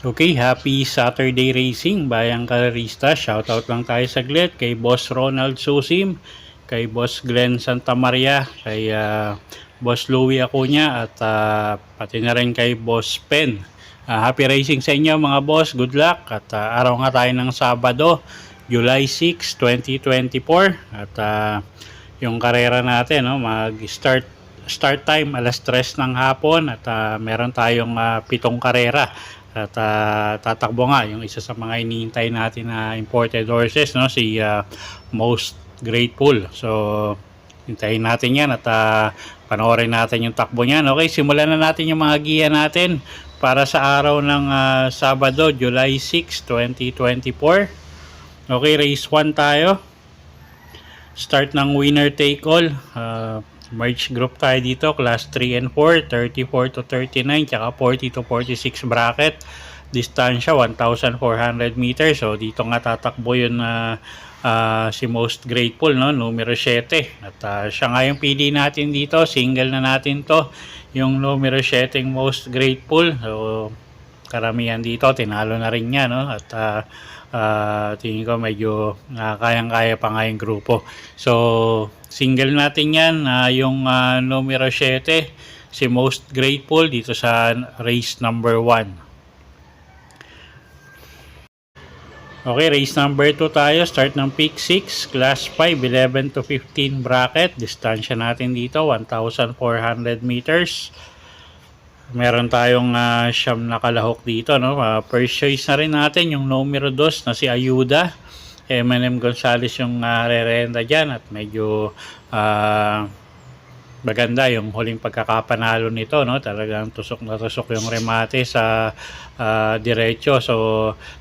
Okay, happy Saturday racing, bayang karerista. Shoutout lang tayo saglit kay Boss Ronald Susim, kay Boss Glenn Santamaria, kay Boss Louie Acuña, at pati na rin kay Boss Pen. Happy racing sa inyo mga boss, good luck. At araw nga tayo ng Sabado, July 6, 2024. At yung karera natin, no, start time alas 3 ng hapon. At meron tayong 7 karera. At tatakbo nga yung isa sa mga iniintay natin na imported horses, no, si Most Grateful. So hintayin natin yan at panoorin natin yung takbo niyan. Okay, simulan na natin yung mga giya natin para sa araw ng Sabado, July 6, 2024. Okay, race 1 tayo. Start ng winner take all. Merge group tayo dito, class 3 and 4, 34 to 39, tsaka 40 to 46 bracket. Distansya 1,400 meters. So dito nga tatakbo yun si Most Grateful, no, numero 7. At siya nga yung pili natin dito, single na natin to, yung numero 7 Most Grateful. So karamihan dito tinalo na rin niya, no, at tingin ko medyo kayang-kaya pa nga yung grupo. So single natin yan, yung numero 7 si Most Grateful dito sa race number 1. Okay, race number 2 tayo. Start ng pick 6, class 5, 11 to 15 bracket. Distansya natin dito 1,400 meters. Meron tayong siyam na kalahok dito, no. First choice na rin natin yung numero 2 na si Ayuda. M&M Gonzales yung re-renta dyan, at medyo maganda yung huling pagkakapanalo nito, no. Talagang tusok na tusok yung remate sa diretso. So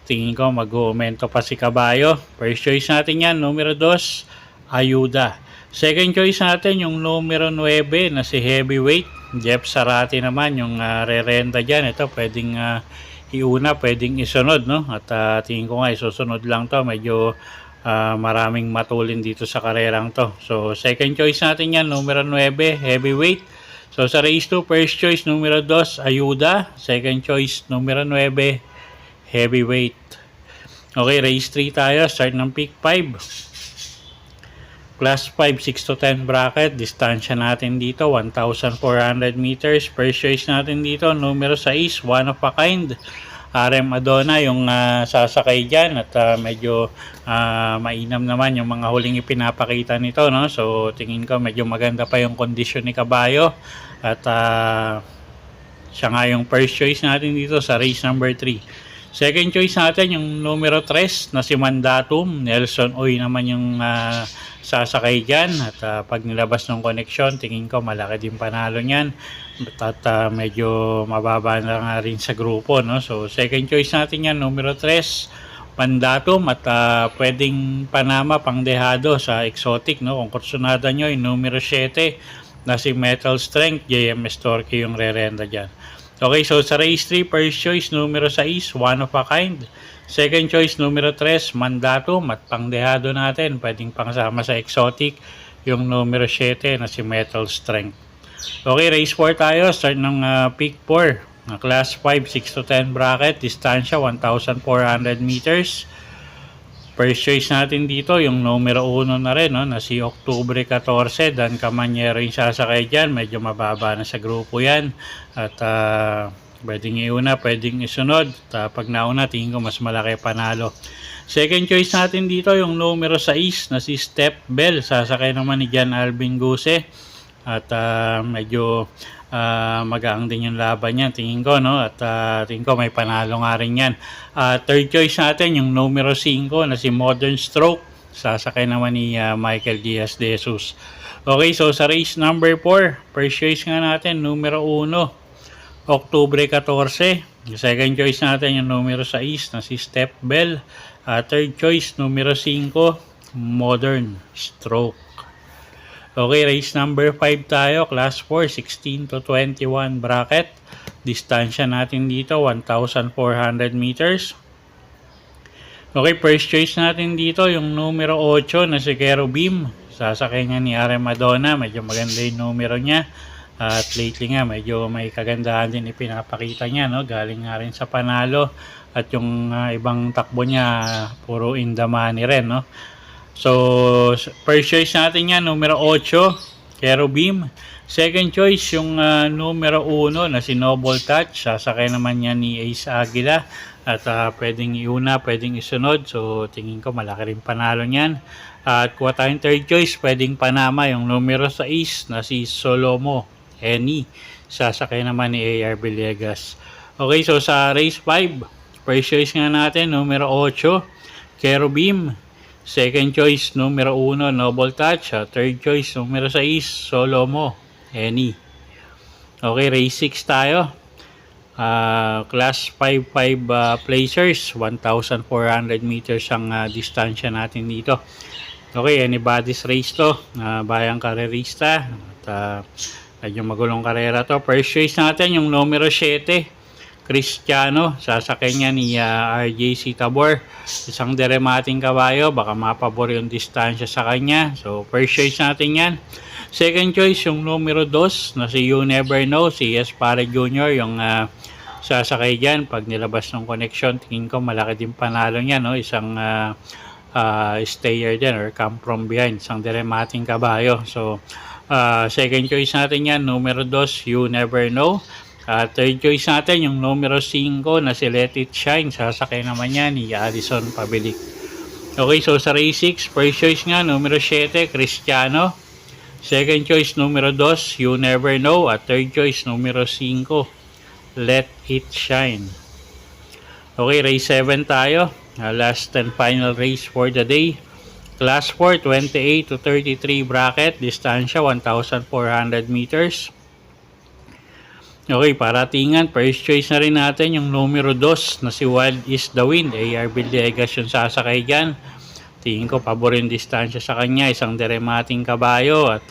tingin ko mag-uumento pa si Kabayo. First choice natin yan, numero 2, Ayuda. Second choice natin yung numero 9 na si Heavyweight. Jeff Sarati naman yung re-renta dyan. Ito pwedeng iuna, pwedeng isunod, no. At tingin ko nga isusunod lang to. Medyo maraming matulin dito sa karerang to. So second choice natin yan, numero 9, Heavyweight. So sa race 2, first choice numero 2, Ayuda. Second choice numero 9, Heavyweight. Okay, race 3 tayo. Start ng pick 5. Class 5, 6 to 10 bracket. Distansya natin dito 1,400 meters. First choice natin dito numero 6, One of a Kind. RM Adona yung sasakay dyan, at medyo mainam naman yung mga huling ipinapakita nito, no. So tingin ko medyo maganda pa yung kondisyon ni Kabayo, at siya nga yung first choice natin dito sa race number 3. Second choice natin yung numero 3 na si Mandatum. Nelson Oy naman yung sasakay dyan, at pag nilabas ng koneksyon, tingin ko malaki din panalo nyan, at medyo mababa na nga rin sa grupo, no. So second choice natin yan, numero 3, Mandatum, at pwedeng Panama pangdehado sa exotic, no. Kung kursunada nyo yung numero 7 na si Metal Strength, JMS Torque yung re-renta dyan. Okay, so sa race 3, first choice numero 6, One of a Kind. Second choice numero 3, Mandatum, at pangdehado natin, pwedeng pangsama sa exotic, yung numero 7 na si Metal Strength. Okay, race 4 tayo. Start ng pick 4. Class 5, 6 to 10 bracket. Distansya 1,400 meters. First choice natin dito yung numero 1 na rin, no, na si Octubre 14. Dan Camanyero yung sasakay dyan. Medyo mababa na sa grupo yan. At pwedeng iuna, pwedeng isunod. Pag nauna, tingin ko mas malaki panalo. Second choice natin dito yung numero 6 na si Step Bell. Sasakay naman ni Jan Alvin Guse. At medyo magaang din yung laban yan, tingin ko, no. At tingin ko may panalo nga rin yan. Third choice natin yung numero 5 na si Modern Stroke. Sasakay naman ni Michael Diaz de Jesus. Okay, so sa race number 4, first choice nga natin numero 1, Octubre 14. Second choice natin yung numero 6 na si Step Bell. Third choice numero 5, Modern Stroke. Okay, race number 5 tayo. Class 4, 16 to 21 bracket. Distansya natin dito, 1,400 meters. Okay, first choice natin dito, yung numero 8 na si Kerubim. Sasakay niya ni Are Madonna. Medyo maganda yung numero niya. At lately nga, medyo may kagandahan din ipinapakita niya, no? Galing nga rin sa panalo. At yung ibang takbo niya, puro in the money rin, no? So, first choice natin yan, numero 8, Kerubim. Second choice, yung numero 1 na si Noble Touch. Sasakay naman niya ni Ace Aguila. At pwedeng iuna, pwedeng isunod. So, tingin ko malaki rin panalo niyan. At kuha tayong third choice, pwedeng panama yung numero 6 na si Solomo Eni. Sasakay naman ni AR Villegas. Okay, so sa race 5, first choice nga natin, numero 8, Kerubim. Second choice, numero 1, Noble Touch. Third choice, numero 6, Solomo Eni. Okay, race 6 tayo. Class 5 placers, 1,400 meters ang distansya natin dito. Okay, anybody's race to. Bayang karerista. At medyo magulong karera to. First choice natin, yung numero 7, Cristiano. Sasakay niya ni RJC Tabor. Isang deremating kabayo. Baka mapabor yung distansya sa kanya. So, first choice natin yan. Second choice, yung numero 2 na si You Never Know, si Espare Jr. Yung sasakay dyan. Pag nilabas ng connection, tingin ko malaki din panalo niya, no? Isang stayer din or come from behind. Isang deremating kabayo. So, second choice natin yan, numero 2, You Never Know. Third choice natin, yung numero 5 na si Let It Shine. Sasakay naman yan ni Alison Pabilik. Okay, so sa race 6, first choice nga, numero 7, Cristiano. Second choice, numero 2, You Never Know. At third choice, numero 5, Let It Shine. Okay, race 7 tayo. Last and final race for the day. Class 4, 28 to 33 bracket. Distansya, 1,400 meters. Okay, paratingan. First choice na rin natin yung numero 2 na si Wild Is The Wind. AR Villegas yung sasakay dyan. Tingin ko pabor yung distansya sa kanya, isang deremating kabayo at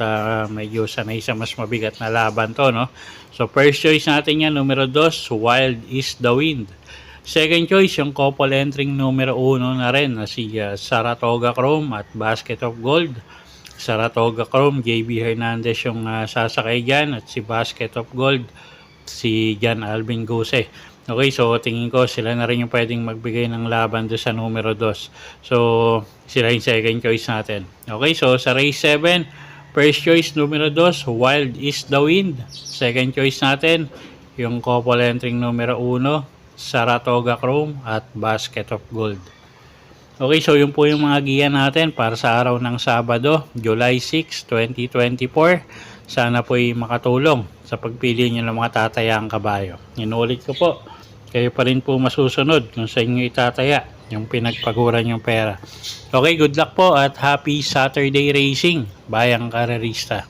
medyo sanay sa mas mabigat na laban to, no? So first choice natin yan, numero 2, Wild Is The Wind. Second choice, yung couple entering numero 1 na rin na si Saratoga Chrome at Basket of Gold. Saratoga Chrome, JB Hernandez yung sasakay dyan at si Basket of Gold, si Jan Alvin Guse. Okay, so tingin ko sila na rin yung pwedeng magbigay ng laban doon sa numero 2. So, sila yung second choice natin. Okay, so sa race 7, first choice numero 2, Wild Is The Wind. Second choice natin, yung couple entering numero 1, Saratoga Chrome at Basket of Gold. Okay, so yun po yung mga giya natin para sa araw ng Sabado, July 6, 2024. Sana po'y makatulong sa pagpili nyo ng mga tatayang kabayo. Inuulit ko po, kayo pa rin po masusunod kung sa inyo itataya yung pinagpaguran yung pera. Okay, good luck po at happy Saturday racing, bayang karerista.